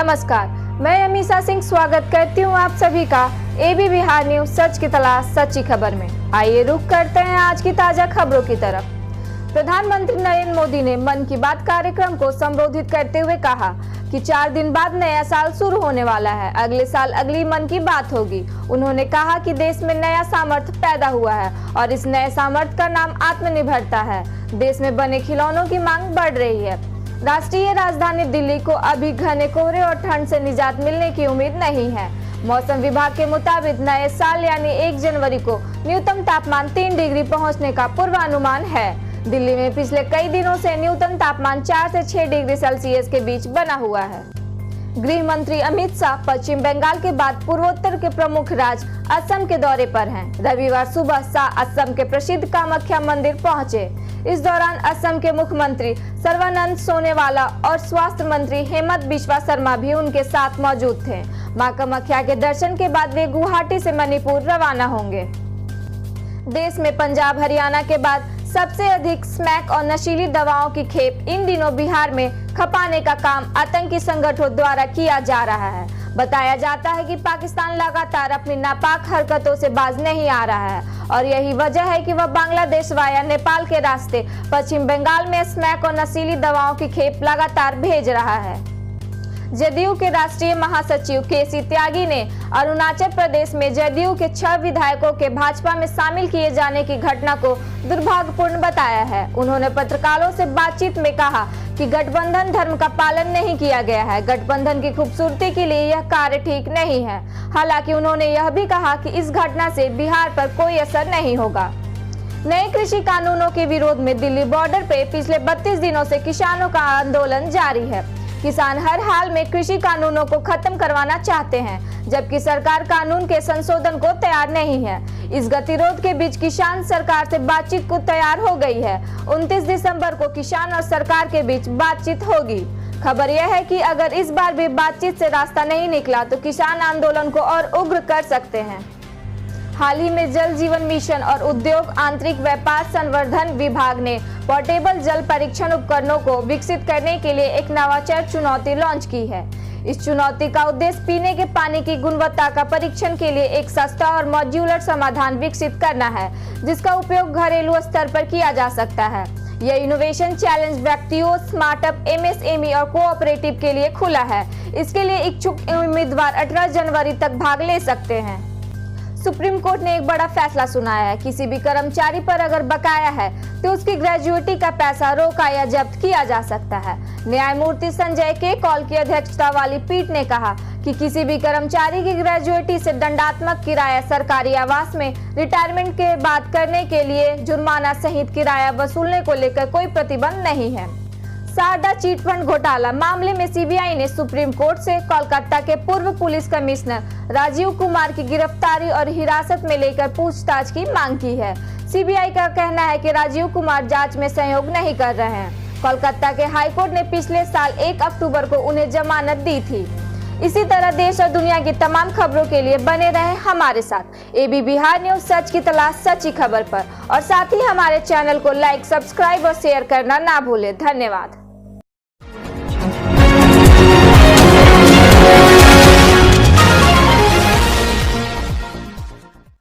नमस्कार, मैं अमीषा सिंह स्वागत करती हूं आप सभी का एबी बिहार न्यूज सच की तलाश सच्ची खबर में। आइए रुख करते हैं आज की ताजा खबरों की तरफ। प्रधानमंत्री नरेंद्र मोदी ने मन की बात कार्यक्रम को संबोधित करते हुए कहा कि 4 दिन बाद नया साल शुरू होने वाला है। अगले साल अगली मन की बात होगी। उन्होंने कहा कि देश में नया सामर्थ्य पैदा हुआ है और इस नए सामर्थ्य का नाम आत्मनिर्भरता है। देश में बने खिलौनों की मांग बढ़ रही है। राष्ट्रीय राजधानी दिल्ली को अभी घने कोहरे और ठंड से निजात मिलने की उम्मीद नहीं है। मौसम विभाग के मुताबिक नए साल यानी 1 जनवरी को न्यूनतम तापमान 3 डिग्री पहुंचने का पूर्वानुमान है। दिल्ली में पिछले कई दिनों से न्यूनतम तापमान 4 से 6 डिग्री सेल्सियस के बीच बना हुआ है। गृह मंत्री अमित शाह पश्चिम बंगाल के बाद पूर्वोत्तर के प्रमुख राज्य असम के दौरे पर हैं। रविवार सुबह शाह असम के प्रसिद्ध कामाख्या मंदिर पहुंचे। इस दौरान असम के मुख्यमंत्री सर्बानंद सोनोवाल और स्वास्थ्य मंत्री हेमंत बिस्वा शर्मा भी उनके साथ मौजूद थे। मां कामाख्या के दर्शन के बाद वे गुवाहाटी से मणिपुर रवाना होंगे। देश में पंजाब हरियाणा के बाद सबसे अधिक स्मैक और नशीली दवाओं की खेप इन दिनों बिहार में खपाने का काम आतंकी संगठनों द्वारा किया जा रहा है। बताया जाता है कि पाकिस्तान लगातार अपनी नापाक हरकतों से बाज नहीं आ रहा है और यही वजह है कि वह बांग्लादेश वाया नेपाल के रास्ते पश्चिम बंगाल में स्मैक और नशीली दवाओं की खेप लगातार भेज रहा है। जदयू के राष्ट्रीय महासचिव केसी त्यागी ने अरुणाचल प्रदेश में जदयू के 6 विधायकों के भाजपा में शामिल किए जाने की घटना को दुर्भाग्यपूर्ण बताया है। उन्होंने पत्रकारों से बातचीत में कहा कि गठबंधन धर्म का पालन नहीं किया गया है। गठबंधन की खूबसूरती के लिए यह कार्य ठीक नहीं है। हालांकि उन्होंने यह भी कहा कि इस घटना से बिहार पर कोई असर नहीं होगा। नए कृषि कानूनों के विरोध में दिल्ली बॉर्डर पे पिछले 32 दिनों से किसानों का आंदोलन जारी है। किसान हर हाल में कृषि कानूनों को खत्म करवाना चाहते हैं, जबकि सरकार कानून के संशोधन को तैयार नहीं है। इस गतिरोध के बीच किसान सरकार से बातचीत को तैयार हो गई है। 29 दिसंबर को किसान और सरकार के बीच बातचीत होगी। खबर यह है कि अगर इस बार भी बातचीत से रास्ता नहीं निकला तो किसान आंदोलन को और उग्र कर सकते हैं। हाल ही में जल जीवन मिशन और उद्योग आंतरिक व्यापार संवर्धन विभाग ने पोर्टेबल जल परीक्षण उपकरणों को विकसित करने के लिए एक नवाचार चुनौती लॉन्च की है। इस चुनौती का उद्देश्य पीने के पानी की गुणवत्ता का परीक्षण के लिए एक सस्ता और मॉड्यूलर समाधान विकसित करना है, जिसका उपयोग घरेलू स्तर पर किया जा सकता है। यह इनोवेशन चैलेंज व्यक्तियों, स्टार्टअप, एमएसएमई और कोऑपरेटिव के लिए खुला है। इसके लिए इच्छुक उम्मीदवार 18 जनवरी तक भाग ले सकते हैं। सुप्रीम कोर्ट ने एक बड़ा फैसला सुनाया है। किसी भी कर्मचारी पर अगर बकाया है तो उसकी ग्रेजुएटी का पैसा रोका या जब्त किया जा सकता है। न्यायमूर्ति संजय के कौल की अध्यक्षता वाली पीठ ने कहा कि किसी भी कर्मचारी की ग्रेजुएटी से दंडात्मक किराया, सरकारी आवास में रिटायरमेंट के बाद करने के लिए जुर्माना सहित किराया वसूलने को लेकर कोई प्रतिबंध नहीं है। शारदा चिट फंड घोटाला मामले में सीबीआई ने सुप्रीम कोर्ट से कोलकाता के पूर्व पुलिस कमिश्नर राजीव कुमार की गिरफ्तारी और हिरासत में लेकर पूछताछ की मांग की है। सीबीआई का कहना है कि राजीव कुमार जांच में सहयोग नहीं कर रहे हैं। कोलकाता के हाईकोर्ट ने पिछले साल 1 अक्टूबर को उन्हें जमानत दी थी। इसी तरह देश और दुनिया की तमाम खबरों के लिए बने रहे हमारे साथ एबी बिहार न्यूज सच की तलाश सच्ची खबर पर, और साथ ही हमारे चैनल को लाइक, सब्सक्राइब और शेयर करना ना भूलें। धन्यवाद।